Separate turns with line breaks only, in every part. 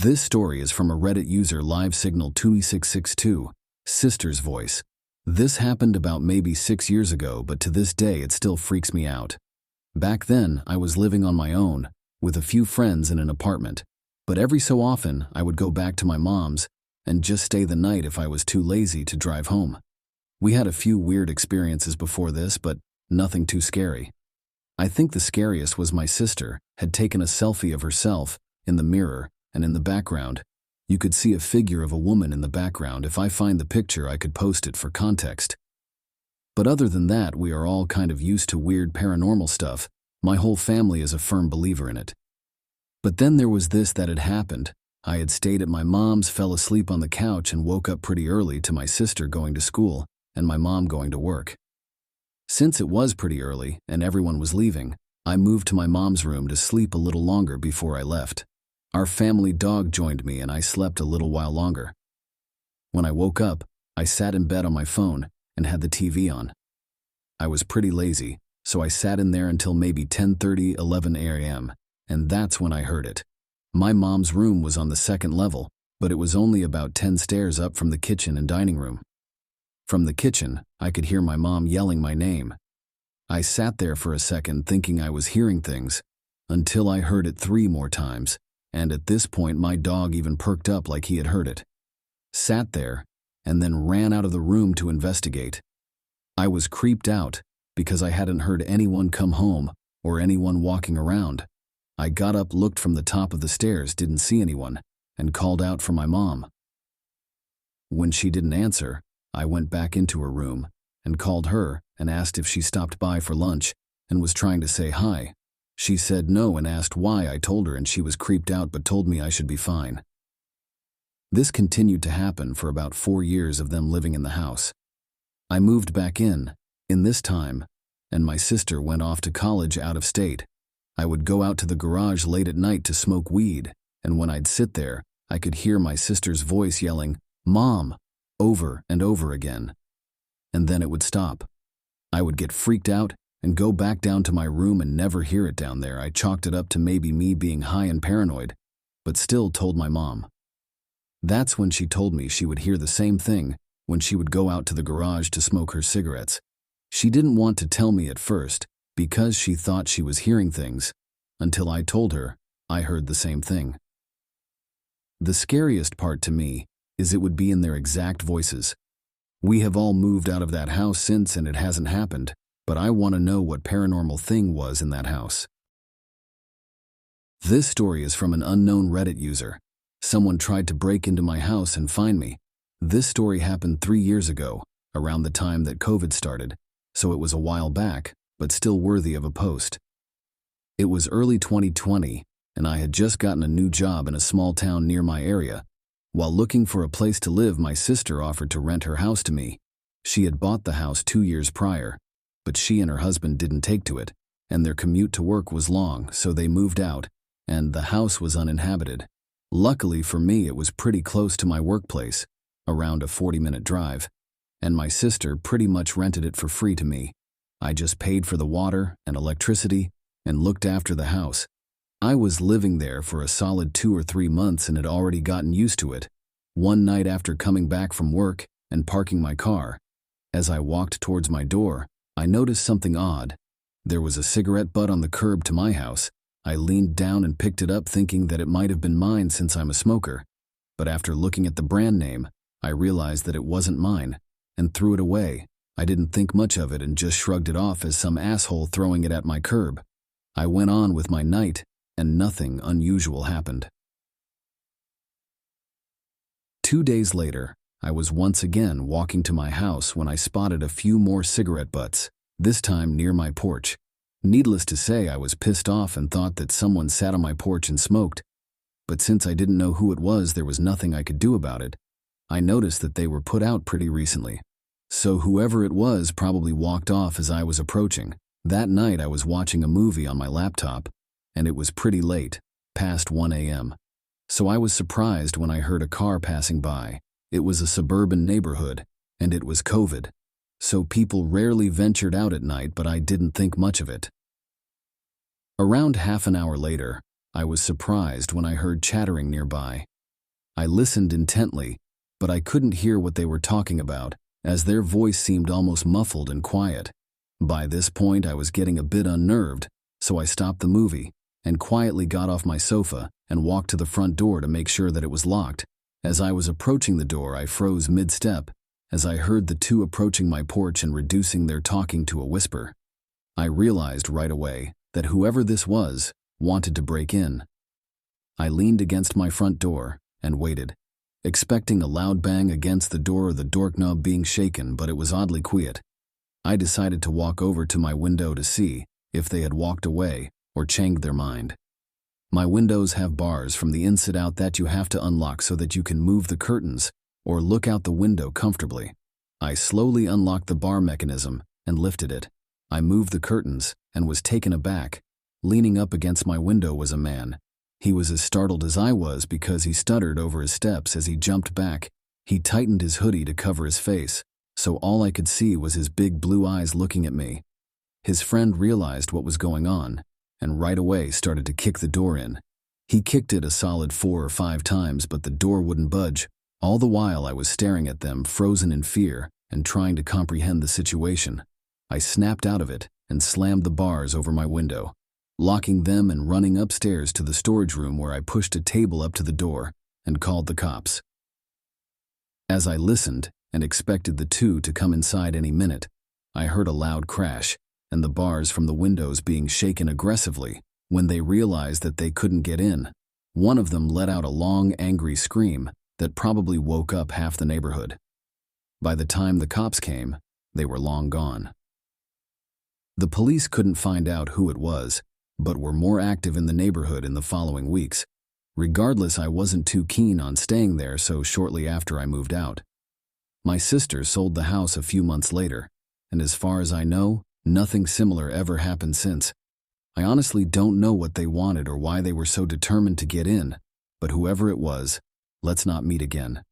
This story is from a Reddit user LiveSignal2662, Sister's Voice. This happened about maybe 6 years ago, but to this day it still freaks me out. Back then, I was living on my own, with a few friends in an apartment, but every so often I would go back to my mom's and just stay the night if I was too lazy to drive home. We had a few weird experiences before this, but nothing too scary. I think the scariest was my sister had taken a selfie of herself in the mirror, and in the background, you could see a figure of a woman in the background. If I find the picture, I could post it for context. But other than that, we are all kind of used to weird paranormal stuff. My whole family is a firm believer in it. But then there was this that had happened. I had stayed at my mom's, fell asleep on the couch, and woke up pretty early to my sister going to school and my mom going to work. Since it was pretty early and everyone was leaving, I moved to my mom's room to sleep a little longer before I left. Our family dog joined me and I slept a little while longer. When I woke up, I sat in bed on my phone and had the TV on. I was pretty lazy, so I sat in there until maybe 10:30, 11 a.m., and that's when I heard it. My mom's room was on the second level, but it was only about 10 stairs up from the kitchen and dining room. From the kitchen, I could hear my mom yelling my name. I sat there for a second thinking I was hearing things, until I heard it 3 more times, and at this point my dog even perked up like he had heard it. Sat there, and then ran out of the room to investigate. I was creeped out because I hadn't heard anyone come home or anyone walking around. I got up, looked from the top of the stairs, didn't see anyone, and called out for my mom. When she didn't answer, I went back into her room and called her and asked if she stopped by for lunch and was trying to say hi. She said no and asked why. I told her and she was creeped out but told me I should be fine. This continued to happen for about 4 years of them living in the house. I moved back in this time, and my sister went off to college out of state. I would go out to the garage late at night to smoke weed, and when I'd sit there, I could hear my sister's voice yelling, "Mom," over and over again. And then it would stop. I would get freaked out and go back down to my room and never hear it down there. I chalked it up to maybe me being high and paranoid, but still told my mom. That's when she told me she would hear the same thing when she would go out to the garage to smoke her cigarettes. She didn't want to tell me at first because she thought she was hearing things, until I told her I heard the same thing. The scariest part to me is it would be in their exact voices. We have all moved out of that house since and it hasn't happened, but I want to know what paranormal thing was in that house. This story is from an unknown Reddit user. Someone tried to break into my house and find me. This story happened 3 years ago, around the time that COVID started, so it was a while back, but still worthy of a post. It was early 2020, and I had just gotten a new job in a small town near my area. While looking for a place to live, my sister offered to rent her house to me. She had bought the house 2 years prior, but she and her husband didn't take to it, and their commute to work was long, so they moved out, and the house was uninhabited. Luckily for me, it was pretty close to my workplace, around a 40-minute drive, and my sister pretty much rented it for free to me. I just paid for the water and electricity and looked after the house. I was living there for a solid 2 or 3 months and had already gotten used to it. One night after coming back from work and parking my car, as I walked towards my door, I noticed something odd. There was a cigarette butt on the curb to my house. I leaned down and picked it up thinking that it might have been mine since I'm a smoker. But after looking at the brand name, I realized that it wasn't mine and threw it away. I didn't think much of it and just shrugged it off as some asshole throwing it at my curb. I went on with my night and nothing unusual happened. 2 days later, I was once again walking to my house when I spotted a few more cigarette butts, this time near my porch. Needless to say, I was pissed off and thought that someone sat on my porch and smoked. But since I didn't know who it was, there was nothing I could do about it. I noticed that they were put out pretty recently. So whoever it was probably walked off as I was approaching. That night I was watching a movie on my laptop, and it was pretty late, past 1 a.m. So I was surprised when I heard a car passing by. It was a suburban neighborhood, and it was COVID. So people rarely ventured out at night, but I didn't think much of it. Around half an hour later, I was surprised when I heard chattering nearby. I listened intently, but I couldn't hear what they were talking about, as their voice seemed almost muffled and quiet. By this point, I was getting a bit unnerved, so I stopped the movie and quietly got off my sofa and walked to the front door to make sure that it was locked. As I was approaching the door, I froze mid-step as I heard the two approaching my porch and reducing their talking to a whisper. I realized right away that whoever this was wanted to break in. I leaned against my front door and waited, expecting a loud bang against the door or the doorknob being shaken, but it was oddly quiet. I decided to walk over to my window to see if they had walked away or changed their mind. My windows have bars from the inside out that you have to unlock so that you can move the curtains or look out the window comfortably. I slowly unlocked the bar mechanism and lifted it. I moved the curtains and was taken aback. Leaning up against my window was a man. He was as startled as I was because he stuttered over his steps as he jumped back. He tightened his hoodie to cover his face, so all I could see was his big blue eyes looking at me. His friend realized what was going on and right away started to kick the door in. He kicked it a solid 4 or 5 times, but the door wouldn't budge. All the while I was staring at them, frozen in fear and trying to comprehend the situation. I snapped out of it and slammed the bars over my window, locking them and running upstairs to the storage room where I pushed a table up to the door and called the cops. As I listened and expected the two to come inside any minute, I heard a loud crash and the bars from the windows being shaken aggressively. When they realized that they couldn't get in, one of them let out a long, angry scream that probably woke up half the neighborhood. By the time the cops came, they were long gone. The police couldn't find out who it was, but were more active in the neighborhood in the following weeks. Regardless, I wasn't too keen on staying there, so shortly after I moved out. My sister sold the house a few months later, and as far as I know, nothing similar ever happened since. I honestly don't know what they wanted or why they were so determined to get in, but whoever it was, let's not meet again.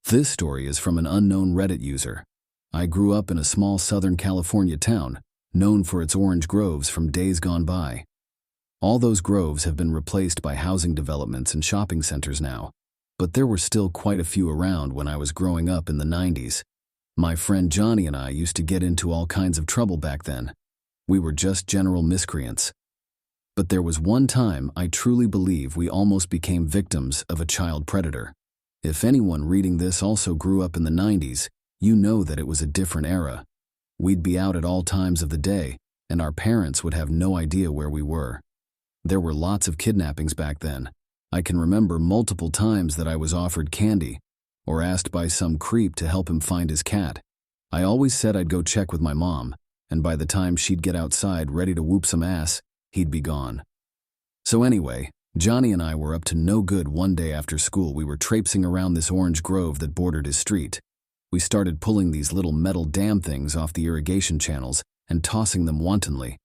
This story is from an unknown Reddit user. I grew up in a small Southern California town, known for its orange groves from days gone by. All those groves have been replaced by housing developments and shopping centers now, but there were still quite a few around when I was growing up in the 90s. My friend Johnny and I used to get into all kinds of trouble back then. We were just general miscreants. But there was one time I truly believe we almost became victims of a child predator. If anyone reading this also grew up in the 90s, you know that it was a different era. We'd be out at all times of the day, and our parents would have no idea where we were. There were lots of kidnappings back then. I can remember multiple times that I was offered candy or asked by some creep to help him find his cat. I always said I'd go check with my mom, and by the time she'd get outside ready to whoop some ass, he'd be gone. So anyway, Johnny and I were up to no good one day after school. We were traipsing around this orange grove that bordered his street. We started pulling these little metal dam things off the irrigation channels and tossing them wantonly.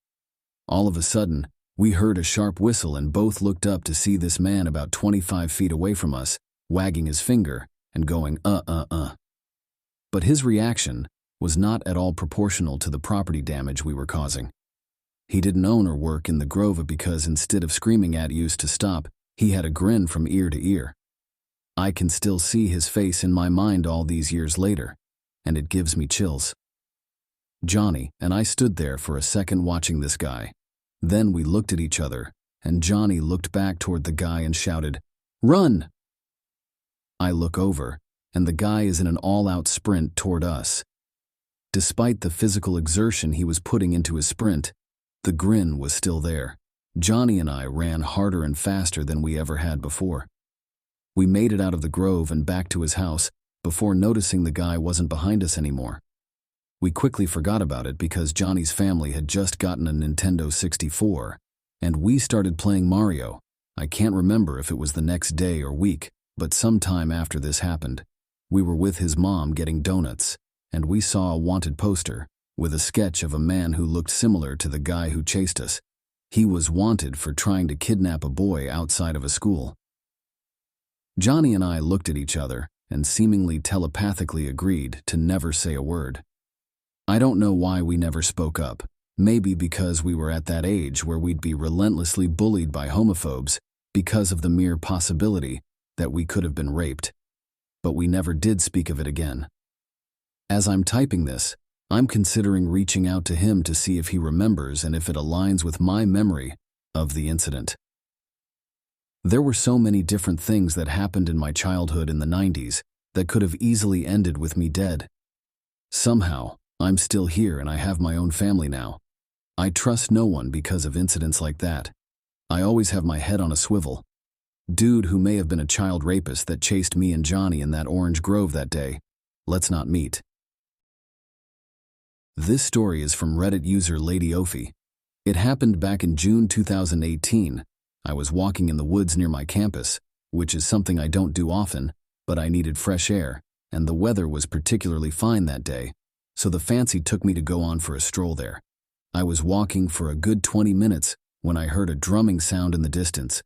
All of a sudden, we heard a sharp whistle and both looked up to see this man about 25 feet away from us, wagging his finger and going, But his reaction was not at all proportional to the property damage we were causing. He didn't own or work in the grove because instead of screaming at us to stop, he had a grin from ear to ear. I can still see his face in my mind all these years later, and it gives me chills. Johnny and I stood there for a second watching this guy. Then we looked at each other, and Johnny looked back toward the guy and shouted, "Run!" I look over, and the guy is in an all-out sprint toward us. Despite the physical exertion he was putting into his sprint, the grin was still there. Johnny and I ran harder and faster than we ever had before. We made it out of the grove and back to his house before noticing the guy wasn't behind us anymore. We quickly forgot about it because Johnny's family had just gotten a Nintendo 64, and we started playing Mario. I can't remember if it was the next day or week, but sometime after this happened, we were with his mom getting donuts, and we saw a wanted poster with a sketch of a man who looked similar to the guy who chased us. He was wanted for trying to kidnap a boy outside of a school. Johnny and I looked at each other and seemingly telepathically agreed to never say a word. I don't know why we never spoke up. Maybe because we were at that age where we'd be relentlessly bullied by homophobes, because of the mere possibility that we could have been raped. But we never did speak of it again. As I'm typing this, I'm considering reaching out to him to see if he remembers and if it aligns with my memory of the incident. There were so many different things that happened in my childhood in the 90s that could have easily ended with me dead. Somehow, I'm still here and I have my own family now. I trust no one because of incidents like that. I always have my head on a swivel. Dude who may have been a child rapist that chased me and Johnny in that orange grove that day. Let's not meet. This story is from Reddit user Lady Ophi. It happened back in June 2018. I was walking in the woods near my campus, which is something I don't do often, but I needed fresh air, and the weather was particularly fine that day, so the fancy took me to go on for a stroll there. I was walking for a good 20 minutes when I heard a drumming sound in the distance.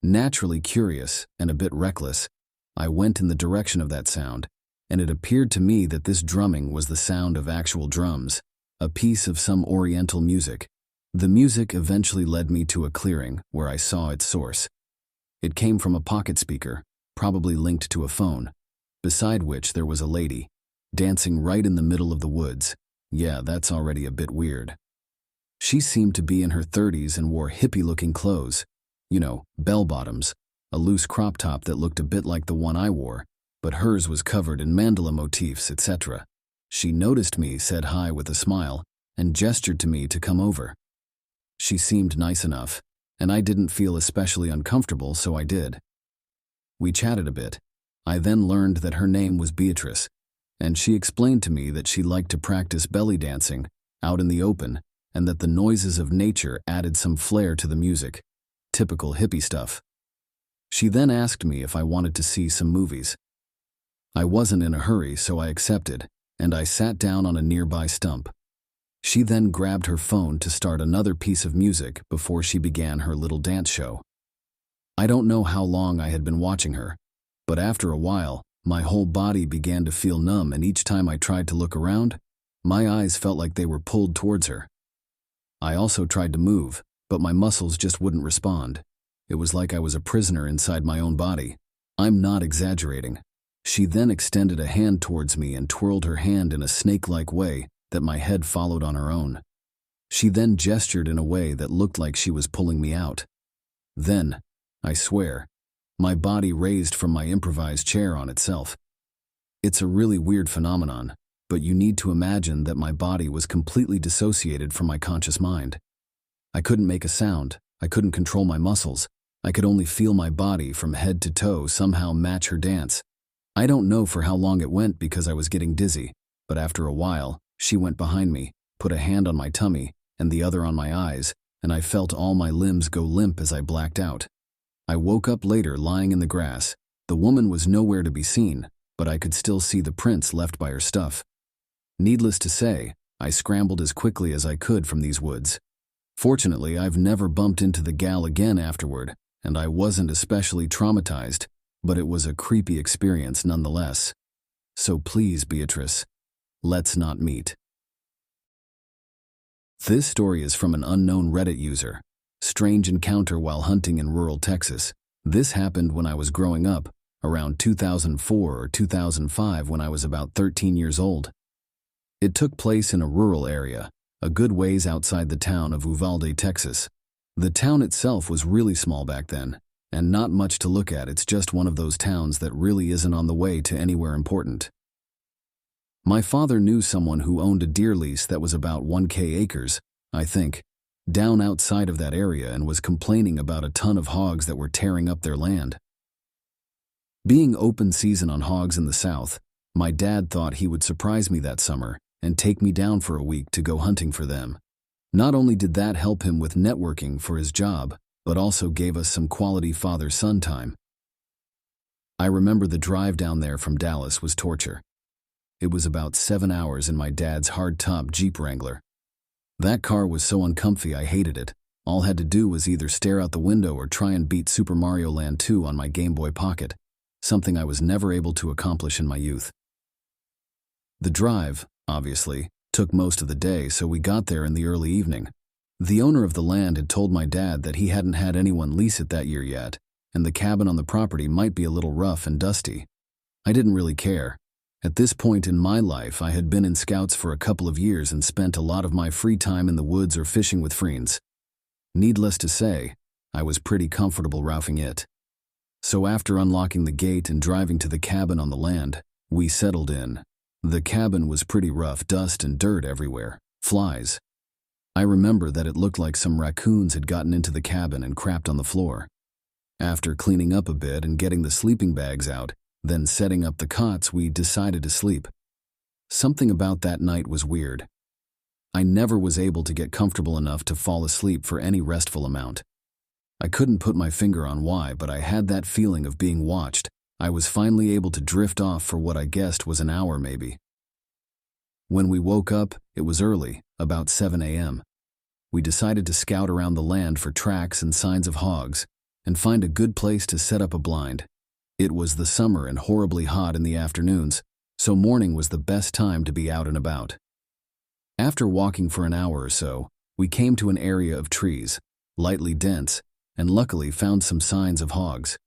Naturally curious and a bit reckless, I went in the direction of that sound, and it appeared to me that this drumming was the sound of actual drums, a piece of some oriental music. The music eventually led me to a clearing where I saw its source. It came from a pocket speaker, probably linked to a phone, beside which there was a lady, dancing right in the middle of the woods. Yeah, that's already a bit weird. She seemed to be in her 30s and wore hippie-looking clothes. You know, bell-bottoms, a loose crop top that looked a bit like the one I wore, but hers was covered in mandala motifs, etc. She noticed me, said hi with a smile, and gestured to me to come over. She seemed nice enough, and I didn't feel especially uncomfortable, so I did. We chatted a bit. I then learned that her name was Beatrice, and she explained to me that she liked to practice belly dancing out in the open, and that the noises of nature added some flair to the music. Typical hippie stuff. She then asked me if I wanted to see some movies. I wasn't in a hurry, so I accepted, and I sat down on a nearby stump. She then grabbed her phone to start another piece of music before she began her little dance show. I don't know how long I had been watching her, but after a while, my whole body began to feel numb, and each time I tried to look around, my eyes felt like they were pulled towards her. I also tried to move, but my muscles just wouldn't respond. It was like I was a prisoner inside my own body. I'm not exaggerating. She then extended a hand towards me and twirled her hand in a snake-like way that my head followed on her own. She then gestured in a way that looked like she was pulling me out. Then, I swear, my body raised from my improvised chair on itself. It's a really weird phenomenon, but you need to imagine that my body was completely dissociated from my conscious mind. I couldn't make a sound, I couldn't control my muscles, I could only feel my body from head to toe somehow match her dance. I don't know for how long it went because I was getting dizzy, but after a while, she went behind me, put a hand on my tummy and the other on my eyes, and I felt all my limbs go limp as I blacked out. I woke up later lying in the grass. The woman was nowhere to be seen, but I could still see the prints left by her stuff. Needless to say, I scrambled as quickly as I could from these woods. Fortunately, I've never bumped into the gal again afterward, and I wasn't especially traumatized, but it was a creepy experience nonetheless. So please, Beatrice, let's not meet. This story is from an unknown Reddit user. Strange encounter while hunting in rural Texas. This happened when I was growing up, around 2004 or 2005 when I was about 13 years old. It took place in a rural area, a good ways outside the town of Uvalde, Texas. The town itself was really small back then, and not much to look at. It's just one of those towns that really isn't on the way to anywhere important. My father knew someone who owned a deer lease that was about 1,000 acres, I think, down outside of that area, and was complaining about a ton of hogs that were tearing up their land. Being open season on hogs in the South, my dad thought he would surprise me that summer and take me down for a week to go hunting for them. Not only did that help him with networking for his job, but also gave us some quality father-son time. I remember the drive down there from Dallas was torture. It was about 7 hours in my dad's hard-top Jeep Wrangler. That car was so uncomfy I hated it. All I had to do was either stare out the window or try and beat Super Mario Land 2 on my Game Boy Pocket, something I was never able to accomplish in my youth. The drive, obviously, took most of the day, so we got there in the early evening. The owner of the land had told my dad that he hadn't had anyone lease it that year yet, and the cabin on the property might be a little rough and dusty. I didn't really care. At this point in my life, I had been in Scouts for a couple of years and spent a lot of my free time in the woods or fishing with friends. Needless to say, I was pretty comfortable rouging it. So after unlocking the gate and driving to the cabin on the land, we settled in. The cabin was pretty rough, dust and dirt everywhere, flies. I remember that it looked like some raccoons had gotten into the cabin and crapped on the floor. After cleaning up a bit and getting the sleeping bags out, then setting up the cots, we decided to sleep. Something about that night was weird. I never was able to get comfortable enough to fall asleep for any restful amount. I couldn't put my finger on why, but I had that feeling of being watched. I was finally able to drift off for what I guessed was an hour maybe. When we woke up, it was early, about 7 a.m. We decided to scout around the land for tracks and signs of hogs, and find a good place to set up a blind. It was the summer and horribly hot in the afternoons, so morning was the best time to be out and about. After walking for an hour or so, we came to an area of trees, lightly dense, and luckily found some signs of hogs.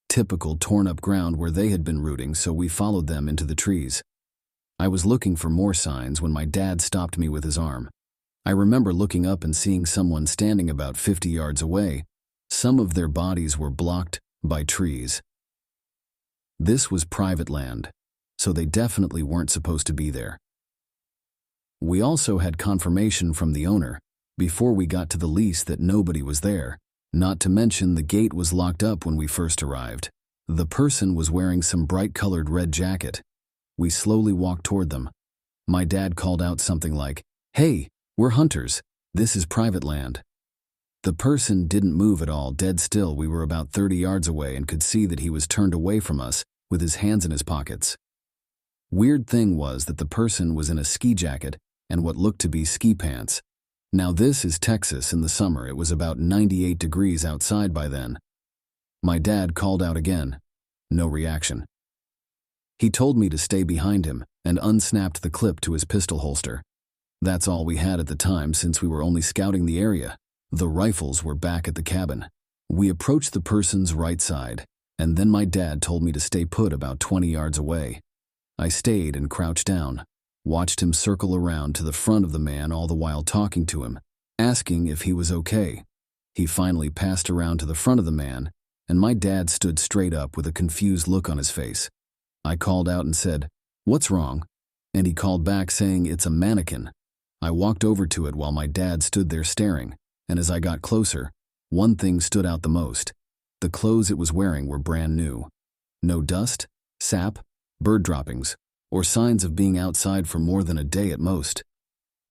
Typical torn-up ground where they had been rooting, so we followed them into the trees. I was looking for more signs when my dad stopped me with his arm. I remember looking up and seeing someone standing about 50 yards away. Some of their bodies were blocked by trees. This was private land, so they definitely weren't supposed to be there. We also had confirmation from the owner, before we got to the lease, that nobody was there. Not to mention the gate was locked up when we first arrived. The person was wearing some bright-colored red jacket. We slowly walked toward them. My dad called out something like, "Hey, we're hunters. This is private land." The person didn't move at all, dead still. We were about 30 yards away and could see that he was turned away from us with his hands in his pockets. Weird thing was that the person was in a ski jacket and what looked to be ski pants. Now this is Texas in the summer. It was about 98 degrees outside by then. My dad called out again. No reaction. He told me to stay behind him and unsnapped the clip to his pistol holster. That's all we had at the time since we were only scouting the area. The rifles were back at the cabin. We approached the person's right side, and then my dad told me to stay put about 20 yards away. I stayed and crouched down, watched him circle around to the front of the man, all the while talking to him, asking if he was okay. He finally passed around to the front of the man, and my dad stood straight up with a confused look on his face. I called out and said, "What's wrong?" And he called back saying, "It's a mannequin." I walked over to it while my dad stood there staring, and as I got closer, one thing stood out the most. The clothes it was wearing were brand new. No dust, sap, bird droppings, or signs of being outside for more than a day at most.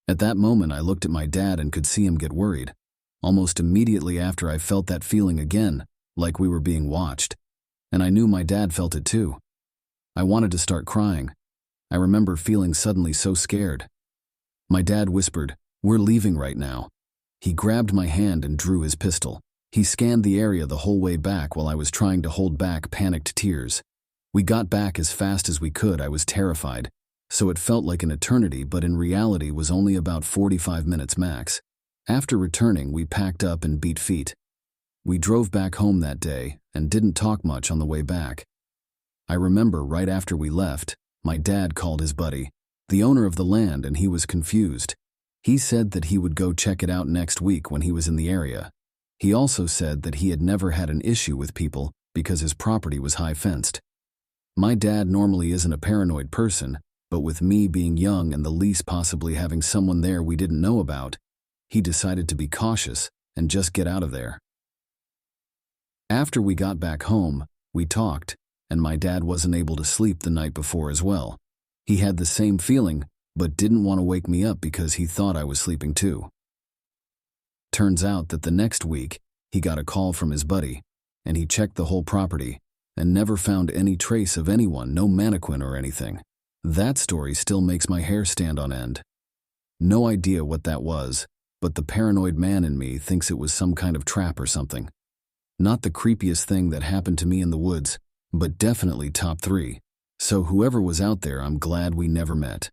At that moment, I looked at my dad and could see him get worried. Almost immediately after, I felt that feeling again, like we were being watched. And I knew my dad felt it too. I wanted to start crying. I remember feeling suddenly so scared. My dad whispered, "We're leaving right now." He grabbed my hand and drew his pistol. He scanned the area the whole way back while I was trying to hold back panicked tears. We got back as fast as we could. I was terrified, so it felt like an eternity, but in reality was only about 45 minutes max. After returning, we packed up and beat feet. We drove back home that day and didn't talk much on the way back. I remember right after we left, my dad called his buddy, the owner of the land, and he was confused. He said that he would go check it out next week when he was in the area. He also said that he had never had an issue with people because his property was high-fenced. My dad normally isn't a paranoid person, but with me being young and the lease possibly having someone there we didn't know about, he decided to be cautious and just get out of there. After we got back home, we talked, and my dad wasn't able to sleep the night before as well. He had the same feeling, but didn't want to wake me up because he thought I was sleeping too. Turns out that the next week, he got a call from his buddy, and he checked the whole property and never found any trace of anyone, no mannequin or anything. That story still makes my hair stand on end. No idea what that was, but the paranoid man in me thinks it was some kind of trap or something. Not the creepiest thing that happened to me in the woods, but definitely top 3. So whoever was out there, I'm glad we never met.